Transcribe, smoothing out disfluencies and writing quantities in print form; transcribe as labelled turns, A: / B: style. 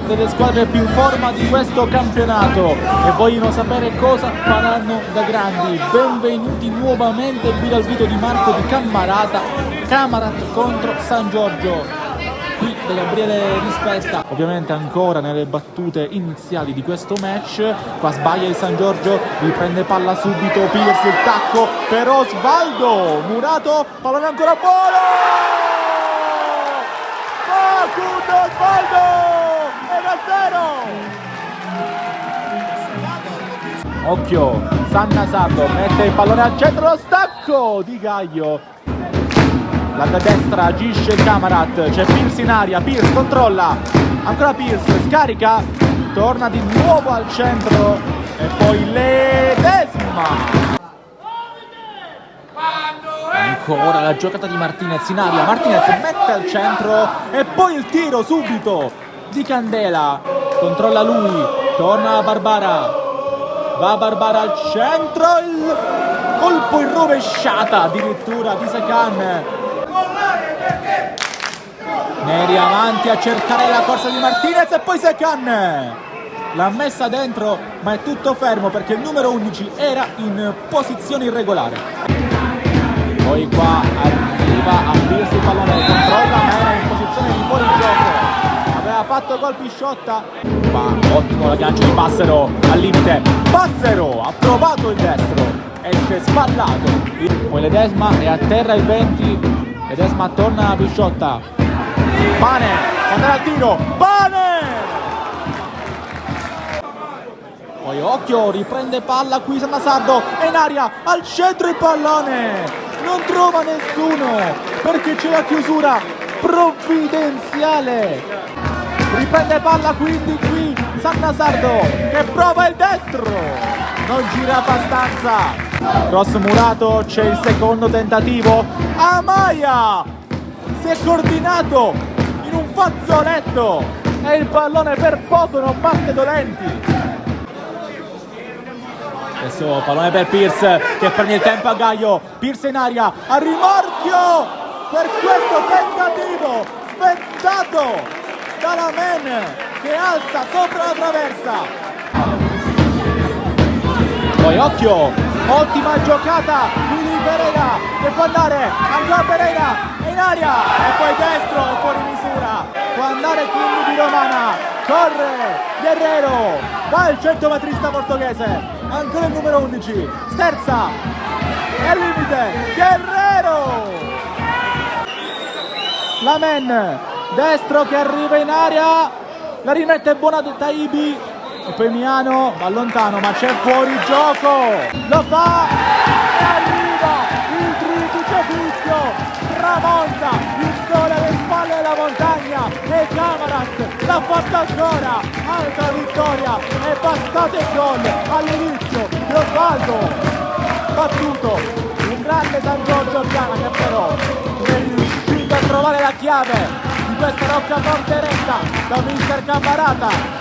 A: delle squadre più in forma di questo campionato e vogliono sapere cosa faranno da grandi. Benvenuti nuovamente qui dal video di Marco di Camarat contro San Giorgio. Qui da Gabriele Rispetta, ovviamente ancora nelle battute iniziali di questo match. Qua sbaglia il San Giorgio, riprende palla subito Pierce, il tacco per Osvaldo Murato, pallone ancora buono, Facundo Osvaldo, 1-0. Occhio, Sanna Sardo mette il pallone al centro, lo stacco di Gaio. La da destra agisce il Camarat, c'è Pierce in aria, Pierce controlla, ancora Pierce, scarica, torna di nuovo al centro e poi Ledesma. Ancora la giocata di Martinez in aria, Martinez mette al centro e poi il tiro subito di Candela, controlla lui, torna a Barbara, va Barbara al centro, il colpo in rovesciata addirittura di Secan. Neri avanti a cercare la corsa di Martinez e poi Secan l'ha messa dentro, ma è tutto fermo perché il numero 11 era in posizione irregolare. Poi qua arriva a aprirsi il pallone, controlla ma era in posizione di fuori gioco, aveva fatto gol Pisciotta, ma ottimo l'aggancio di Passero al limite, Passero ha trovato il destro, esce spallato, poi Ledesma è a terra il 20, Ledesma torna a Pisciotta, Pane, andrà al tiro, Pane! Poi occhio, riprende palla qui Sanna Sardo, è in aria, al centro il pallone, non trova nessuno perché c'è la chiusura provvidenziale. Riprende palla quindi qui Sanna Sardo che prova il destro, non gira abbastanza. Cross Murato, c'è il secondo tentativo, Amaya si è coordinato in un fazzoletto e il pallone per poco non batte Dolenti. Adesso pallone per Pierce che prende il tempo a Gaio, Pierce in aria, a rimorchio per questo tentativo sventato dalla Men che alza sopra la traversa. Poi occhio, ottima giocata qui di Pereira che può andare, ancora Pereira in aria e poi destro e fuori misura, può andare quindi di Romana, corre Guerrero, va il centrometrista portoghese, ancora il numero 11, sterza e al limite Guerrero, la Men, destro che arriva in aria, la rimette buona Taibi e poi Miano va lontano ma c'è fuori gioco, lo fa e arriva il triplice fischio, tramonta il sole alle spalle della montagna e Camarat l'ha fatta ancora, altra vittoria e bastate il gol all'inizio di Osvaldo, battuto un grande San Giorgio Piana che però è riuscito a trovare la chiave di questa roccaforte retta da mister Cammarata.